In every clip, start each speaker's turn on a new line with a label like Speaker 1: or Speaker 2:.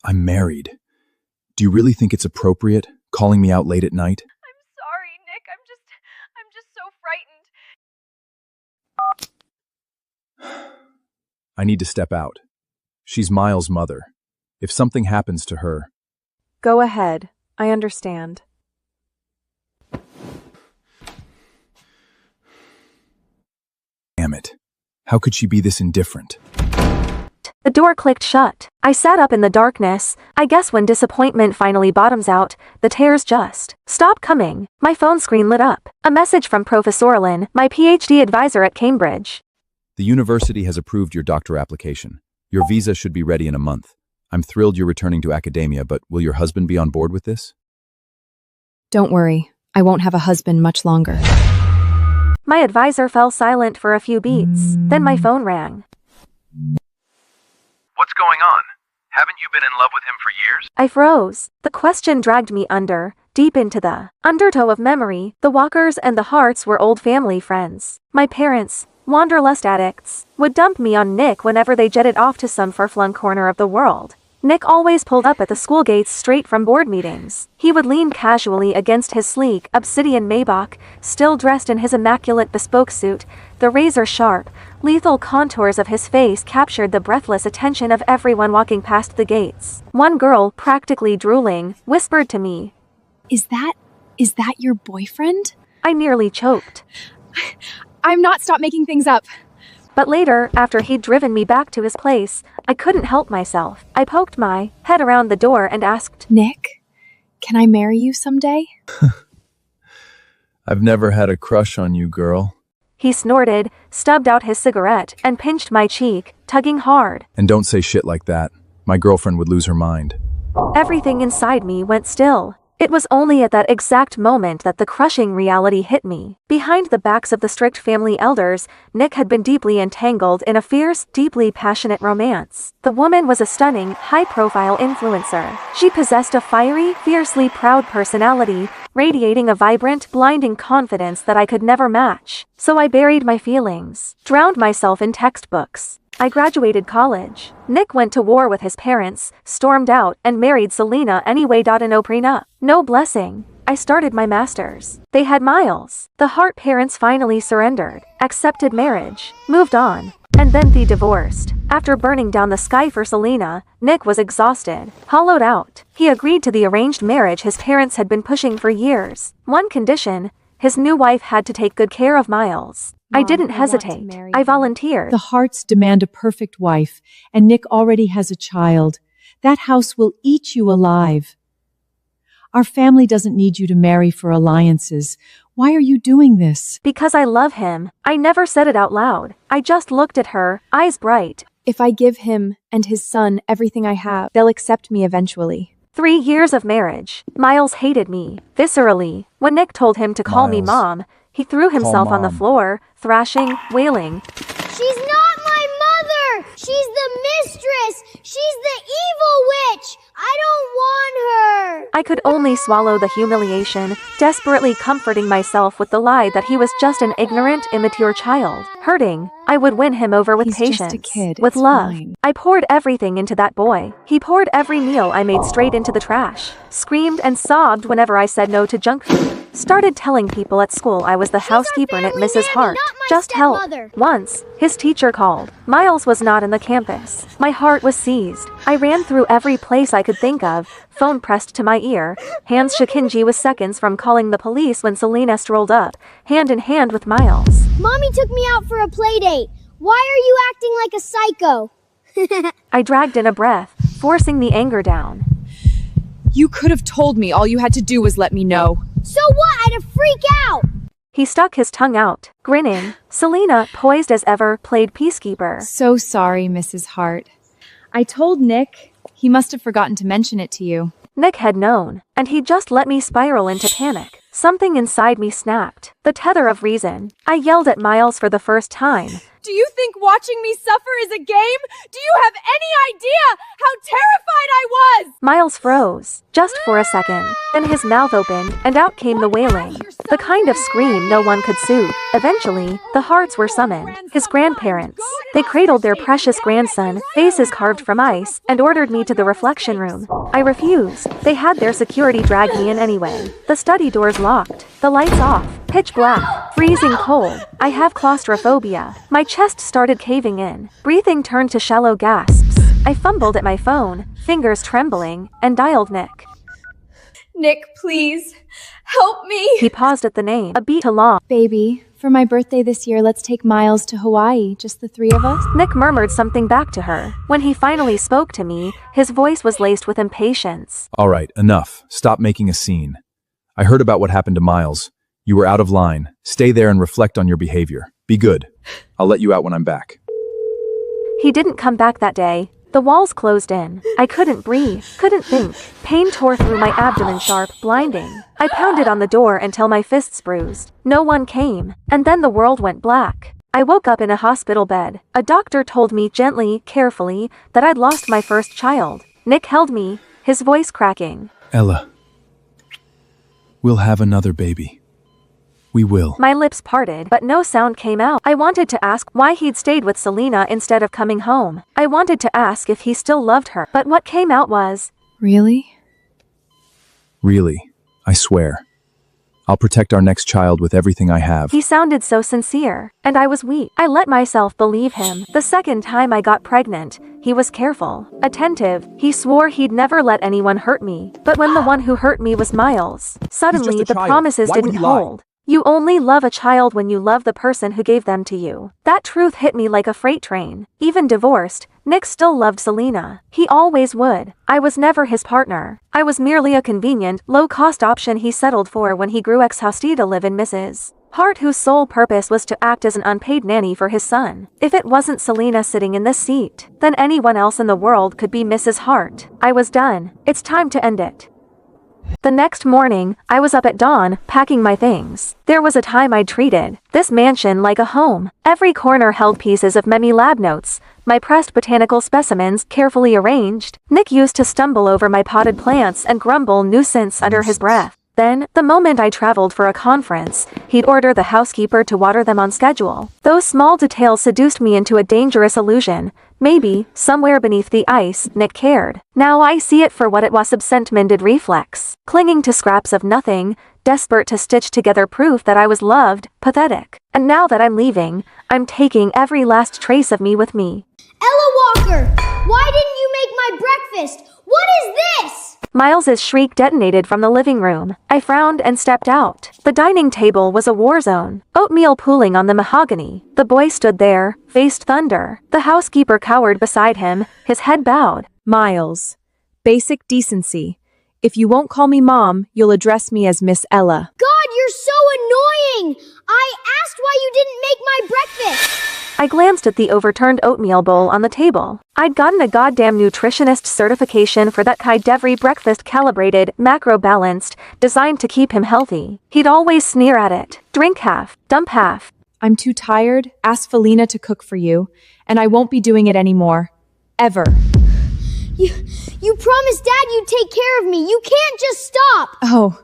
Speaker 1: I'm married. Do you really think it's appropriate, calling me out late at night?
Speaker 2: I'm sorry, Nick. I'm just so frightened.
Speaker 1: I need to step out. She's Miles' mother. If something happens to her...
Speaker 3: Go ahead. I understand.
Speaker 1: Damn it. How could she be this indifferent?
Speaker 3: The door clicked shut. I sat up in the darkness. I guess when disappointment finally bottoms out, the tears just stop coming. My phone screen lit up. A message from Professor Lynn, my PhD advisor at Cambridge.
Speaker 1: The university has approved your doctor application. Your visa should be ready in a month. I'm thrilled you're returning to academia, but will your husband be on board with this?
Speaker 4: Don't worry. I won't have a husband much longer.
Speaker 3: My advisor fell silent for a few beats. Then my phone rang.
Speaker 5: What's going on? Haven't you been in love with him for years?
Speaker 3: I froze. The question dragged me deep into the undertow of memory. The Walkers and the Harts were old family friends. My parents, wanderlust addicts, would dump me on Nick whenever they jetted off to some far-flung corner of the world. Nick always pulled up at the school gates straight from board meetings. He would lean casually against his sleek, obsidian Maybach, still dressed in his immaculate bespoke suit. The razor-sharp, lethal contours of his face captured the breathless attention of everyone walking past the gates. One girl, practically drooling, whispered to me,
Speaker 4: Is that your boyfriend?
Speaker 3: I nearly choked.
Speaker 4: I'm not. Stop making things up.
Speaker 3: But later, after he'd driven me back to his place, I couldn't help myself. I poked my head around the door and asked,
Speaker 4: Nick, can I marry you someday?
Speaker 1: I've never had a crush on you, girl.
Speaker 3: He snorted, stubbed out his cigarette, and pinched my cheek, tugging hard.
Speaker 1: And don't say shit like that. My girlfriend would lose her mind.
Speaker 3: Everything inside me went still. It was only at that exact moment that the crushing reality hit me. Behind the backs of the strict family elders, Nick had been deeply entangled in a fierce, deeply passionate romance. The woman was a stunning, high-profile influencer. She possessed a fiery, fiercely proud personality, radiating a vibrant, blinding confidence that I could never match. So I buried my feelings, drowned myself in textbooks. I graduated college. Nick went to war with his parents, stormed out, and married Selena anyway. No prenup, no blessing. I started my master's. They had Miles. The Hart parents finally surrendered, accepted marriage, moved on, and then they divorced. After burning down the sky for Selena, Nick was exhausted, hollowed out. He agreed to the arranged marriage his parents had been pushing for years. One condition: his new wife had to take good care of Miles.
Speaker 4: Mom,
Speaker 3: I didn't hesitate. I volunteered.
Speaker 6: The Harts demand a perfect wife, and Nick already has a child. That house will eat you alive. Our family doesn't need you to marry for alliances. Why are you doing this?
Speaker 3: Because I love him. I never said it out loud. I just looked at her, eyes bright.
Speaker 4: If I give him and his son everything I have, they'll accept me eventually.
Speaker 3: 3 years of marriage. Miles hated me, viscerally. When Nick told him to call me Mom, he threw himself on the floor, thrashing, wailing.
Speaker 7: She's not my mother! She's the mistress! She's the evil witch! I don't want her!
Speaker 3: I could only swallow the humiliation, desperately comforting myself with the lie that he was just an ignorant, immature child. Hurting, I would win him over with patience,
Speaker 4: just a kid.
Speaker 3: with
Speaker 4: It's
Speaker 3: love.
Speaker 4: fine.
Speaker 3: I poured everything into that boy. He poured every meal I made straight into the trash, screamed and sobbed whenever I said no to junk food. Started telling people at school I was the housekeeper at
Speaker 7: family
Speaker 3: Mrs.
Speaker 7: nanny,
Speaker 3: Hart.
Speaker 7: not my
Speaker 3: Just help.
Speaker 7: stepmother.
Speaker 3: Once, his teacher called. Miles was not in the campus. My heart was seized. I ran through every place I could think of, phone pressed to my ear. Hands Shikinji was seconds from calling the police when Selena strolled up, hand in hand with Miles.
Speaker 7: Mommy took me out for a play date. Why are you acting like a psycho?
Speaker 3: I dragged in a breath, forcing the anger down.
Speaker 4: You could have told me. All you had to do was let me know.
Speaker 7: So what? I'd freak out!
Speaker 3: He stuck his tongue out, grinning. Selena, poised as ever, played peacekeeper.
Speaker 4: So sorry, Mrs. Hart. I told Nick. He must have forgotten to mention it to you.
Speaker 3: Nick had known, and he just let me spiral into panic. Something inside me snapped. The tether of reason. I yelled at Miles for the first time.
Speaker 2: Do you think watching me suffer is a game? Do you have any idea how terrified I
Speaker 3: Miles froze, just for a second. Then his mouth opened, and out came the wailing. The kind of scream no one could soothe. Eventually, the Harts were summoned. His grandparents. They cradled their precious grandson, faces carved from ice, and ordered me to the reflection room. I refused. They had their security drag me in anyway. The study doors locked. The lights off. Pitch black. Freezing cold. I have claustrophobia. My chest started caving in. Breathing turned to shallow gasps. I fumbled at my phone, fingers trembling, and dialed Nick.
Speaker 2: Nick, please. Help me.
Speaker 3: He paused at the name, a beat too long.
Speaker 4: Baby, for my birthday this year, let's take Miles to Hawaii, just the three of us.
Speaker 3: Nick murmured something back to her. When he finally spoke to me, his voice was laced with impatience.
Speaker 1: All right, enough. Stop making a scene. I heard about what happened to Miles. You were out of line. Stay there and reflect on your behavior. Be good. I'll let you out when I'm back.
Speaker 3: He didn't come back that day. The walls closed in. I couldn't breathe, couldn't think. Pain tore through my abdomen sharp, blinding. I pounded on the door until my fists bruised. No one came. And then the world went black. I woke up in a hospital bed. A doctor told me gently, carefully, that I'd lost my first child. Nick held me, his voice cracking.
Speaker 1: Ella, we'll have another baby. We will.
Speaker 3: My lips parted, but no sound came out. I wanted to ask why he'd stayed with Selena instead of coming home. I wanted to ask if he still loved her, but what came out was,
Speaker 4: Really?
Speaker 1: Really, I swear. I'll protect our next child with everything I have.
Speaker 3: He sounded so sincere, and I was weak. I let myself believe him. The second time I got pregnant, he was careful, attentive. He swore he'd never let anyone hurt me. But when the one who hurt me was Miles, suddenly the promises didn't hold. You only love a child when you love the person who gave them to you. That truth hit me like a freight train. Even divorced, Nick still loved Selena. He always would. I was never his partner. I was merely a convenient, low-cost option he settled for when he grew ex-hostee to live in Mrs. Hart, whose sole purpose was to act as an unpaid nanny for his son. If it wasn't Selena sitting in this seat, then anyone else in the world could be Mrs. Hart. I was done. It's time to end it. The next morning, I was up at dawn, packing my things. There was a time I'd treated this mansion like a home. Every corner held pieces of Memi lab notes, my pressed botanical specimens carefully arranged. Nick used to stumble over my potted plants and grumble nuisance under his breath. Then, the moment I traveled for a conference, he'd order the housekeeper to water them on schedule. Those small details seduced me into a dangerous illusion. Maybe, somewhere beneath the ice, Nick cared. Now I see it for what it was, absent-minded reflex. Clinging to scraps of nothing, desperate to stitch together proof that I was loved, pathetic. And now that I'm leaving, I'm taking every last trace of me with me.
Speaker 7: Ella Walker, why didn't you make my breakfast? What is this?
Speaker 3: Miles's shriek detonated from the living room. I frowned and stepped out. The dining table was a war zone. Oatmeal pooling on the mahogany. The boy stood there, faced thunder. The housekeeper cowered beside him, his head bowed.
Speaker 6: Miles. Basic decency. If you won't call me Mom, you'll address me as Miss Ella.
Speaker 7: God, you're so annoying! I asked why you didn't make my breakfast!
Speaker 3: I glanced at the overturned oatmeal bowl on the table. I'd gotten a goddamn nutritionist certification for that kind every breakfast, calibrated, macro-balanced, designed to keep him healthy. He'd always sneer at it. Drink half, dump half.
Speaker 6: I'm too tired. Ask Felina to cook for you, and I won't be doing it anymore. Ever.
Speaker 7: You promised Dad you'd take care of me. You can't just stop.
Speaker 6: Oh,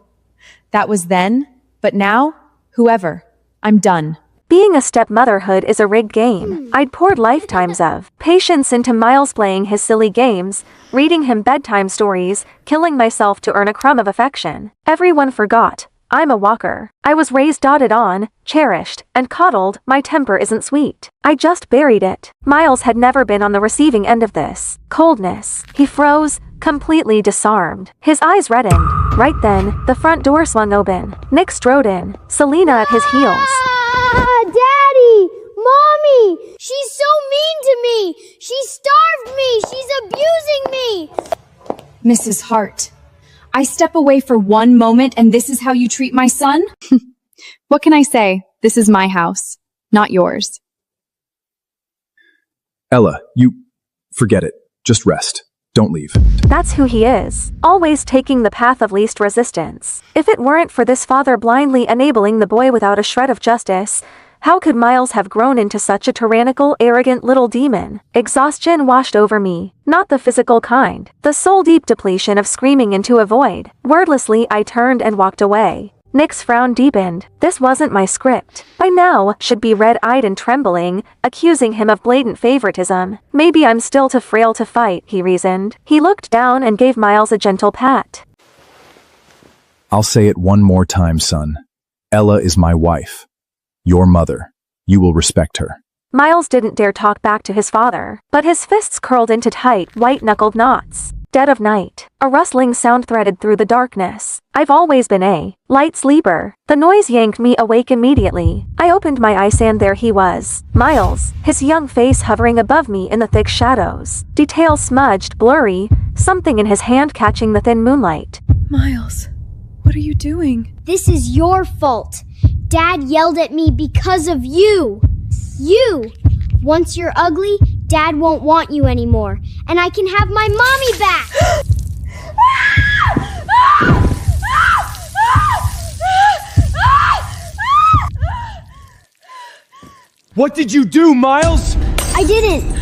Speaker 6: that was then, but now, whoever. I'm done.
Speaker 3: Being a stepmotherhood is a rigged game. I'd poured lifetimes of patience into Miles playing his silly games, reading him bedtime stories, killing myself to earn a crumb of affection. Everyone forgot. I'm a Walker. I was raised, doted on, cherished, and coddled. My temper isn't sweet. I just buried it. Miles had never been on the receiving end of this coldness. He froze, completely disarmed. His eyes reddened. Right then, the front door swung open. Nick strode in, Selena at his heels.
Speaker 7: Daddy! Mommy! She's so mean to me! She starved me! She's abusing me!
Speaker 4: Mrs. Hart, I step away for one moment and this is how you treat my son? What can I say? This is my house, not yours.
Speaker 1: Ella, forget it. Just rest. Don't leave.
Speaker 3: That's who he is. Always taking the path of least resistance. If it weren't for this father blindly enabling the boy without a shred of justice, How could Miles have grown into such a tyrannical, arrogant little demon? Exhaustion washed over me. Not the physical kind. The soul-deep depletion of screaming into a void. Wordlessly, I turned and walked away. Nick's frown deepened. This wasn't my script. By now, should be red-eyed and trembling, accusing him of blatant favoritism. Maybe I'm still too frail to fight, he reasoned. He looked down and gave Miles a gentle pat.
Speaker 1: I'll say it one more time, son. Ella is my wife. Your mother. You will respect her.
Speaker 3: Miles didn't dare talk back to his father, but his fists curled into tight, white-knuckled knots. Dead of night. A rustling sound threaded through the darkness. I've always been a light sleeper. The noise yanked me awake immediately. I opened my eyes and there he was. Miles, his young face hovering above me in the thick shadows. Details smudged, blurry, something in his hand catching the thin moonlight.
Speaker 4: Miles, what are you doing?
Speaker 7: This is your fault. Dad yelled at me because of you. You! Once you're ugly, Dad won't want you anymore, and I can have my mommy back!
Speaker 8: What did you do, Miles?
Speaker 7: I didn't.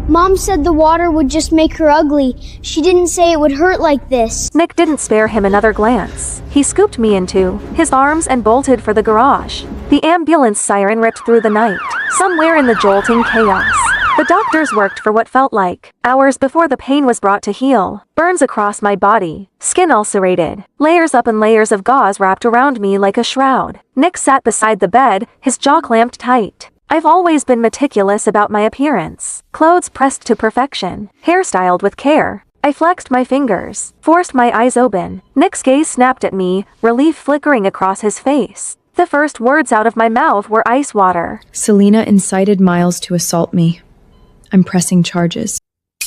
Speaker 7: Mom said the water would just make her ugly. She didn't say it would hurt like this.
Speaker 3: Nick didn't spare him another glance. He scooped me into his arms and bolted for the garage. The ambulance siren ripped through the night. Somewhere in the jolting chaos, the doctors worked for what felt like hours before the pain was brought to heal. Burns across my body, skin ulcerated, layers up and layers of gauze wrapped around me like a shroud. Nick sat beside the bed, his jaw clamped tight. I've always been meticulous about my appearance. Clothes pressed to perfection, hairstyled with care. I flexed my fingers, forced my eyes open. Nick's gaze snapped at me, relief flickering across his face. The first words out of my mouth were ice water.
Speaker 4: Selena incited Miles to assault me. I'm pressing charges.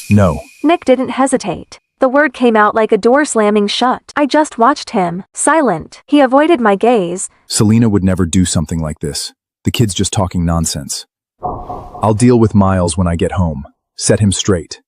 Speaker 1: No.
Speaker 3: Nick didn't hesitate. The word came out like a door slamming shut. I just watched him, silent. He avoided my gaze.
Speaker 1: Selena would never do something like this. The kid's just talking nonsense. I'll deal with Miles when I get home. Set him straight.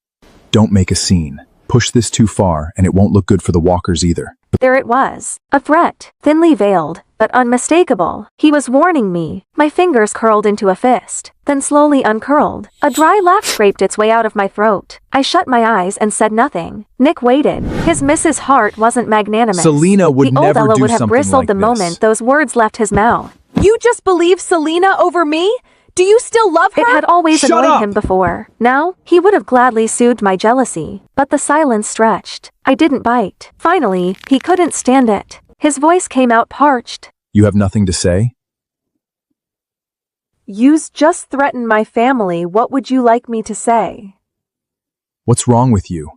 Speaker 1: Don't make a scene. Push this too far, and it won't look good for the walkers either.
Speaker 3: There it was. A threat, thinly veiled, but unmistakable. He was warning me. My fingers curled into a fist, then slowly uncurled. A dry laugh scraped its way out of my throat. I shut my eyes and said nothing. Nick waited. His Mrs. Hart wasn't magnanimous.
Speaker 1: Selena would
Speaker 3: the old
Speaker 1: never
Speaker 3: Ella
Speaker 1: do
Speaker 3: would have
Speaker 1: something
Speaker 3: bristled
Speaker 1: like
Speaker 3: the
Speaker 1: this.
Speaker 3: moment those words left his mouth.
Speaker 2: You just believe Selena over me? Do you still love her?
Speaker 3: It had always
Speaker 1: Shut
Speaker 3: annoyed
Speaker 1: up!
Speaker 3: him before. Now, he would have gladly soothed my jealousy. But the silence stretched. I didn't bite. Finally, he couldn't stand it. His voice came out parched.
Speaker 1: You have nothing to say?
Speaker 2: You's just threatened my family. What would you like me to say?
Speaker 1: What's wrong with you?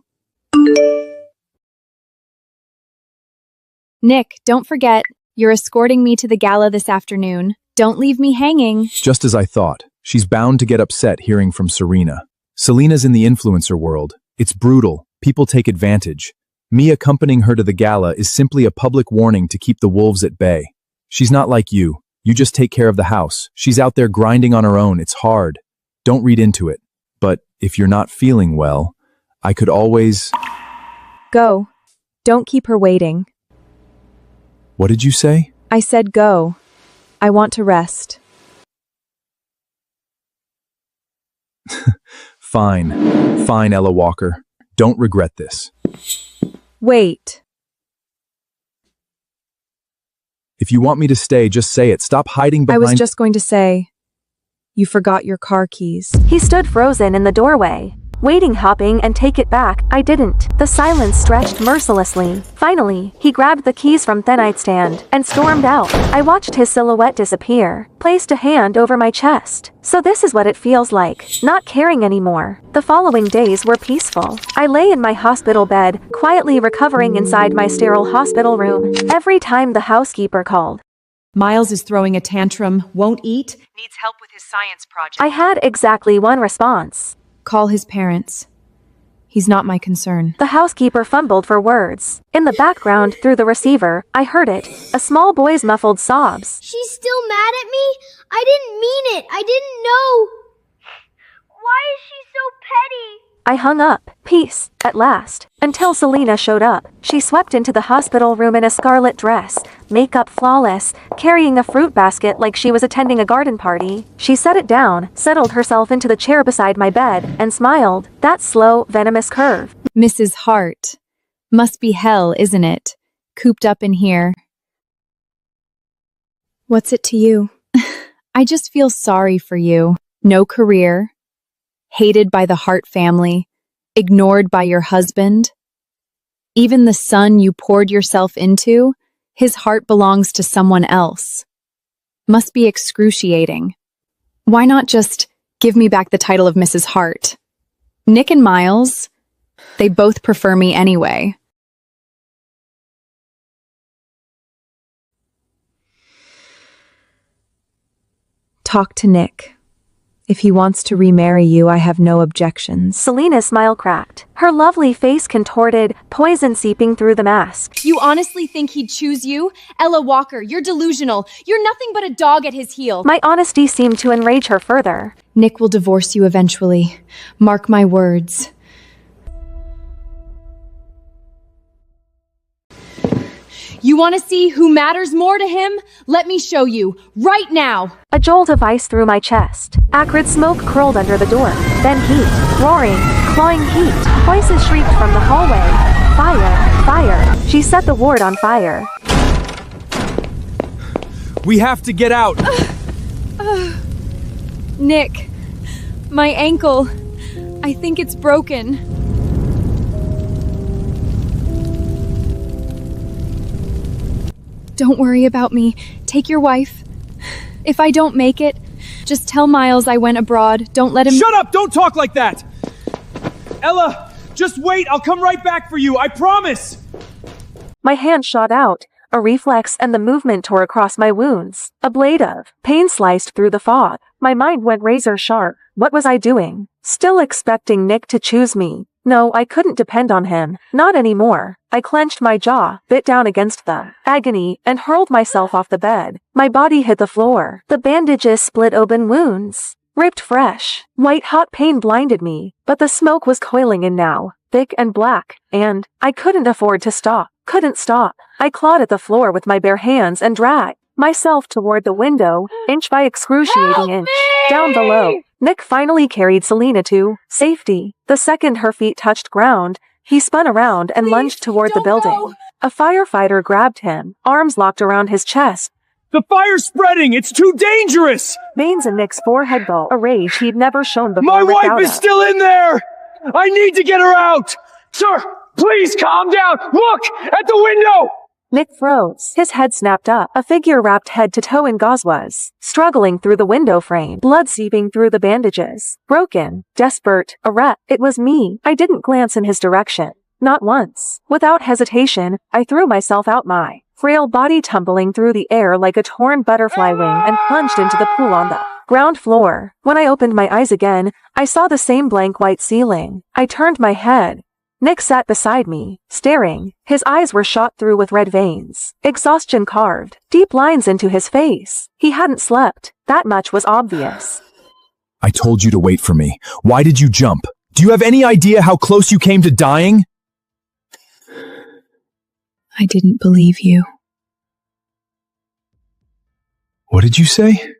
Speaker 4: Nick, don't forget, you're escorting me to the gala this afternoon. Don't leave me hanging.
Speaker 1: Just as I thought. She's bound to get upset hearing from Serena. Selena's in the influencer world. It's brutal. People take advantage. Me accompanying her to the gala is simply a public warning to keep the wolves at bay. She's not like you. You just take care of the house. She's out there grinding on her own. It's hard. Don't read into it. But if you're not feeling well, I could always...
Speaker 2: Go. Don't keep her waiting.
Speaker 1: What did you say?
Speaker 2: I said go. I want to rest.
Speaker 1: Fine. Fine, Ella Walker. Don't regret this.
Speaker 2: Wait.
Speaker 1: If you want me to stay, just say it. Stop hiding
Speaker 2: I
Speaker 1: behind...
Speaker 2: was just going to say, you forgot your car keys.
Speaker 3: He stood frozen in the doorway, waiting, hopping, and take it back. I didn't. The silence stretched mercilessly. Finally, he grabbed the keys from the nightstand and stormed out. I watched his silhouette disappear, placed a hand over my chest. So this is what it feels like, not caring anymore. The following days were peaceful. I lay in my hospital bed, quietly recovering inside my sterile hospital room. Every time the housekeeper called,
Speaker 6: Miles is throwing a tantrum, won't eat, needs help with his science project.
Speaker 3: I had exactly one response.
Speaker 4: Call his parents. He's not my concern.
Speaker 3: The housekeeper fumbled for words. In the background, through the receiver, I heard it, a small boy's muffled sobs.
Speaker 7: She's still mad at me? I didn't mean it. I didn't know. Why is she so petty?
Speaker 3: I hung up. Peace, at last. Until Selena showed up. She swept into the hospital room in a scarlet dress, makeup flawless, carrying a fruit basket like she was attending a garden party. She set it down, settled herself into the chair beside my bed, and smiled. That slow, venomous curve.
Speaker 4: Mrs. Hart. Must be hell, isn't it? Cooped up in here. What's it to you? I just feel sorry for you. No career. Hated by the Hart family. Ignored by your husband. Even the son you poured yourself into, his heart belongs to someone else. Must be excruciating. Why not just give me back the title of Mrs. Hart? Nick and Miles, they both prefer me anyway.
Speaker 2: Talk to Nick. If he wants to remarry you, I have no objections.
Speaker 3: Selena's smile cracked. Her lovely face contorted, poison seeping through the mask.
Speaker 4: You honestly think he'd choose you? Ella Walker, you're delusional. You're nothing but a dog at his heel.
Speaker 3: My honesty seemed to enrage her further.
Speaker 4: Nick will divorce you eventually. Mark my words. You want to see who matters more to him? Let me show you, right now!
Speaker 3: A jolt of ice through my chest. Acrid smoke curled under the door. Then heat. Roaring, clawing heat. Voices shrieked from the hallway. Fire! Fire! She set the ward on fire.
Speaker 8: We have to get out!
Speaker 4: Nick, my ankle. I think it's broken. Don't worry about me. Take your wife. If I don't make it, just tell Miles I went abroad. Don't let him—
Speaker 8: Shut up! Don't talk like that! Ella, just wait! I'll come right back for you, I promise!
Speaker 3: My hand shot out. A reflex and the movement tore across my wounds. A blade of pain sliced through the fog. My mind went razor sharp. What was I doing? Still expecting Nick to choose me. No, I couldn't depend on him. Not anymore. I clenched my jaw, bit down against the agony, and hurled myself off the bed. My body hit the floor. The bandages split open wounds. Ripped fresh. White-hot pain blinded me, but the smoke was coiling in now, thick and black, and I couldn't afford to stop. Couldn't stop. I clawed at the floor with my bare hands and dragged myself toward the window, inch by excruciating inch. Down below, Nick finally carried Selena to safety. The second her feet touched ground, he spun around and lunged toward the building.
Speaker 4: Go.
Speaker 3: A firefighter grabbed him, arms locked around his chest.
Speaker 8: The fire's spreading! It's too dangerous!
Speaker 3: Veins in Nick's forehead bulged, a rage he'd never shown before.
Speaker 8: My
Speaker 3: without
Speaker 8: wife is
Speaker 3: us.
Speaker 8: still in there! I need to get her out! Sir, please calm down! Look! At the window!
Speaker 3: Nick froze. His head snapped up. A figure wrapped head to toe in gauze was struggling through the window frame, blood seeping through the bandages. Broken, desperate, a wreck. It was me. I didn't glance in his direction. Not once. Without hesitation, I threw myself out, my frail body tumbling through the air like a torn butterfly wing, and plunged into the pool on the ground floor. When I opened my eyes again, I saw the same blank white ceiling. I turned my head. Nick sat beside me, staring. His eyes were shot through with red veins. Exhaustion carved deep lines into his face. He hadn't slept. That much was obvious.
Speaker 1: I told you to wait for me. Why did you jump? Do you have any idea how close you came to dying?
Speaker 4: I didn't believe you.
Speaker 1: What did you say?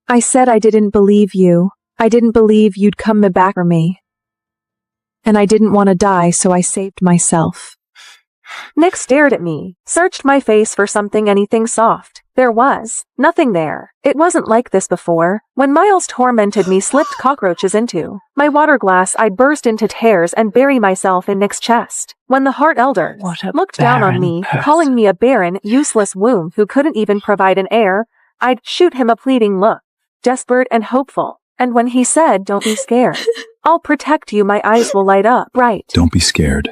Speaker 2: I said I didn't believe you. I didn't believe you'd come back for me. And I didn't want to die, so I saved myself.
Speaker 3: Nick stared at me, searched my face for something, anything soft. There was nothing there. It wasn't like this before. When Miles tormented me, slipped cockroaches into my water glass, I'd burst into tears and bury myself in Nick's chest. When the Hart elders looked down on me, calling me a barren, useless womb who couldn't even provide an heir, I'd shoot him a pleading look, desperate and hopeful. And when he said, "Don't be scared. I'll protect you," my eyes will light up bright.
Speaker 1: Don't be scared.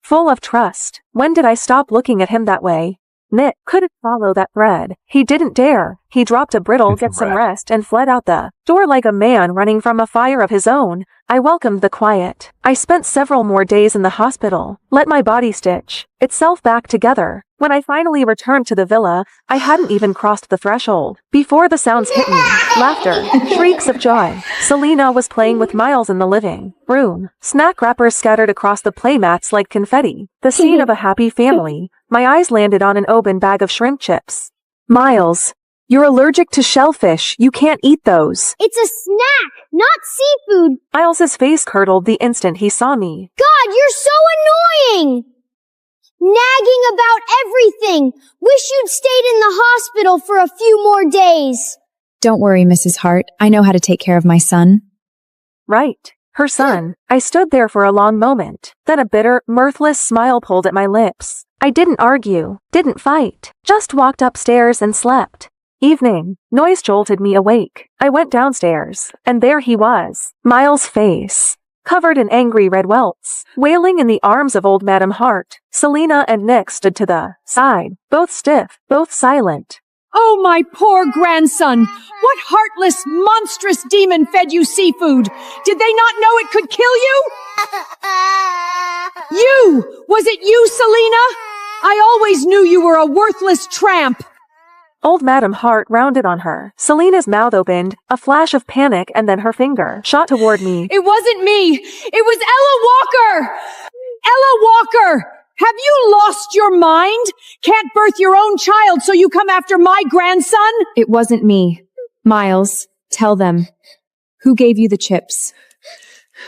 Speaker 3: Full of trust. When did I stop looking at him that way? Nick couldn't follow that thread. He didn't dare. He dropped a brittle "get some rest" and fled out the door like a man running from a fire of his own. I welcomed the quiet. I spent several more days in the hospital, let my body stitch itself back together. When I finally returned to the villa, I hadn't even crossed the threshold before the sounds hit me. Laughter, shrieks of joy. Selena was playing with Miles in the living room. Snack wrappers scattered across the playmats like confetti. The scene of a happy family. My eyes landed on an open bag of shrimp chips. "Miles, you're allergic to shellfish. You can't eat those."
Speaker 7: It's a snack, not seafood.
Speaker 3: Miles's face curdled the instant he saw me.
Speaker 7: God, you're so annoying! Nagging about everything. Wish you'd stayed in the hospital for a few more days.
Speaker 4: Don't worry, Mrs. Hart. I know how to take care of my son.
Speaker 3: Right. Her son. I stood there for a long moment. Then a bitter, mirthless smile pulled at my lips. I didn't argue, didn't fight, just walked upstairs and slept. Evening. Noise jolted me awake. I went downstairs, and there he was. Miles' face, covered in angry red welts, wailing in the arms of old Madam Hart. Selena and Nick stood to the side, both stiff, both silent.
Speaker 6: Oh, my poor grandson! What heartless, monstrous demon fed you seafood? Did they not know it could kill you? You! Was it you, Selena? I always knew you were a worthless tramp!
Speaker 3: Old Madam Hart rounded on her. Selena's mouth opened, a flash of panic, and then her finger shot toward me.
Speaker 6: It wasn't me! It was Ella Walker! Ella Walker! Have you lost your mind? Can't birth your own child, so you come after my grandson?
Speaker 4: It wasn't me. Miles, tell them. Who gave you the chips?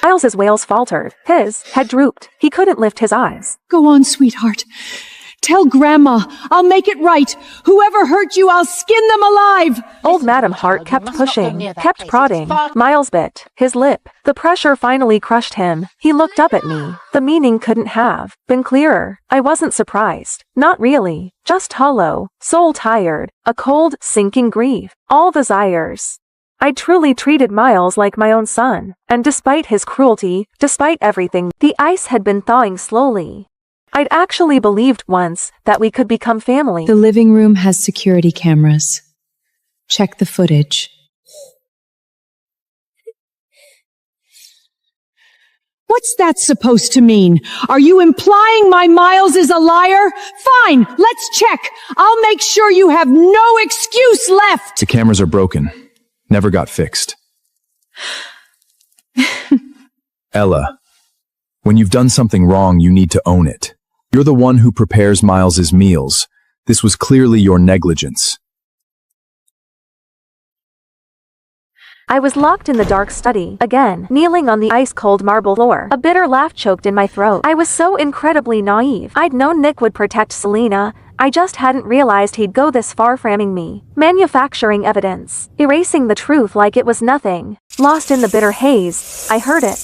Speaker 3: Miles's wails faltered. His head drooped. He couldn't lift his eyes.
Speaker 6: Go on, sweetheart. Tell Grandma. I'll make it right. Whoever hurt you, I'll skin them alive.
Speaker 3: Old Madam Hart kept pushing, kept prodding. Miles bit his lip. The pressure finally crushed him. He looked up at me. The meaning couldn't have been clearer. I wasn't surprised. Not really. Just hollow, soul tired, a cold, sinking grief. All desires. I truly treated Miles like my own son. And despite his cruelty, despite everything, the ice had been thawing slowly. I'd actually believed once that we could become family.
Speaker 4: The living room has security cameras. Check the footage.
Speaker 6: What's that supposed to mean? Are you implying my Miles is a liar? Fine, let's check. I'll make sure you have no excuse left.
Speaker 1: The cameras are broken. Never got fixed. Ella, when you've done something wrong, you need to own it. You're the one who prepares Miles's meals. This was clearly your negligence.
Speaker 3: I was locked in the dark study, again, kneeling on the ice-cold marble floor. A bitter laugh choked in my throat. I was so incredibly naive. I'd known Nick would protect Selena. I just hadn't realized he'd go this far framing me. Manufacturing evidence. Erasing the truth like it was nothing. Lost in the bitter haze, I heard it.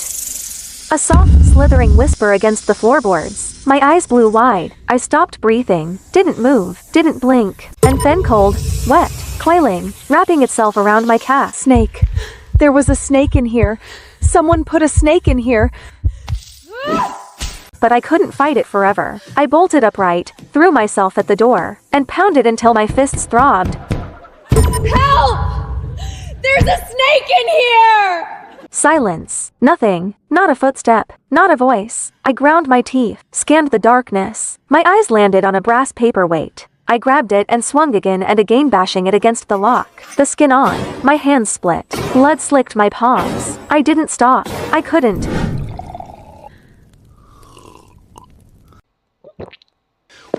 Speaker 3: A soft, slithering whisper against the floorboards. My eyes blew wide. I stopped breathing, didn't move, didn't blink. And then cold, wet, coiling, wrapping itself around my calf.
Speaker 2: Snake. There was a snake in here. Someone put a snake in here.
Speaker 3: But I couldn't fight it forever. I bolted upright, threw myself at the door, and pounded until my fists throbbed.
Speaker 6: Help! There's a snake in here!
Speaker 3: Silence. Nothing. Not a footstep. Not a voice. I ground my teeth, scanned the darkness. My eyes landed on a brass paperweight. I grabbed it and swung again and again, bashing it against the lock. The skin on. My hands split. Blood slicked my palms. I didn't stop. I couldn't.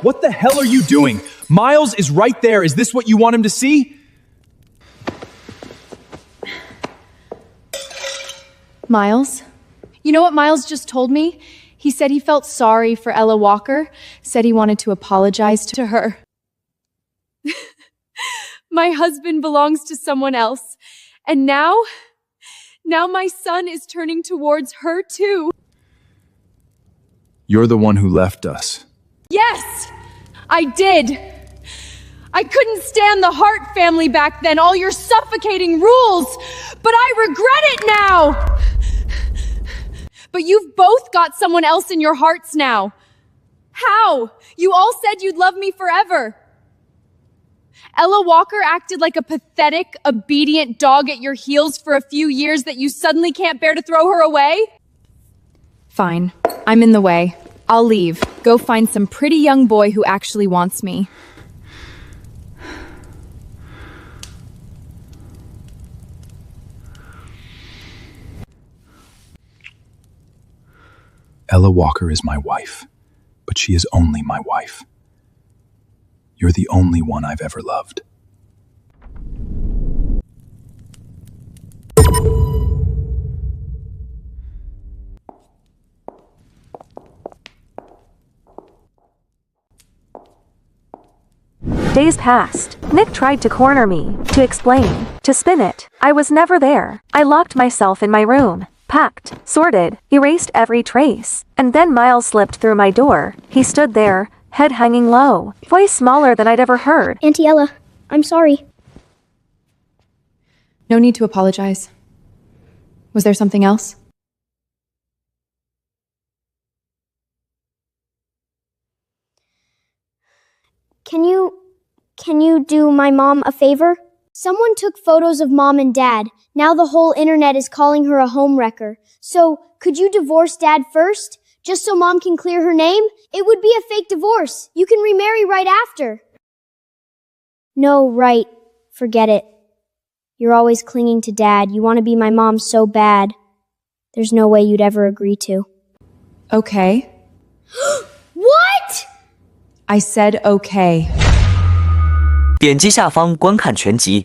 Speaker 1: What the hell are you doing? Miles is right there. Is this what you want him to see?
Speaker 4: Miles? You know what Miles just told me? He said he felt sorry for Ella Walker, said he wanted to apologize to her. My husband belongs to someone else, and now my son is turning towards her too.
Speaker 1: You're the one who left us.
Speaker 4: Yes, I did. I couldn't stand the Hart family back then, all your suffocating rules, but I regret it now. But you've both got someone else in your hearts now. How? You all said you'd love me forever. Ella Walker acted like a pathetic, obedient dog at your heels for a few years that you suddenly can't bear to throw her away? Fine. I'm in the way. I'll leave. Go find some pretty young boy who actually wants me.
Speaker 1: Ella Walker is my wife, but she is only my wife. You're the only one I've ever loved.
Speaker 3: Days passed. Nick tried to corner me, to explain, to spin it. I was never there. I locked myself in my room, packed, sorted, erased every trace. And then Miles slipped through my door. He stood there, head hanging low, voice smaller than I'd ever heard.
Speaker 7: Auntie Ella, I'm sorry.
Speaker 4: No need to apologize. Was there something else?
Speaker 7: Can you do my mom a favor? Someone took photos of mom and dad. Now the whole internet is calling her a homewrecker. So, could you divorce dad first? Just so mom can clear her name? It would be a fake divorce. You can remarry right after. No, right. Forget it. You're always clinging to dad. You want to be my mom so bad. There's no way you'd ever agree to.
Speaker 4: Okay.
Speaker 7: What?
Speaker 4: I said okay.
Speaker 9: 点击下方观看全集。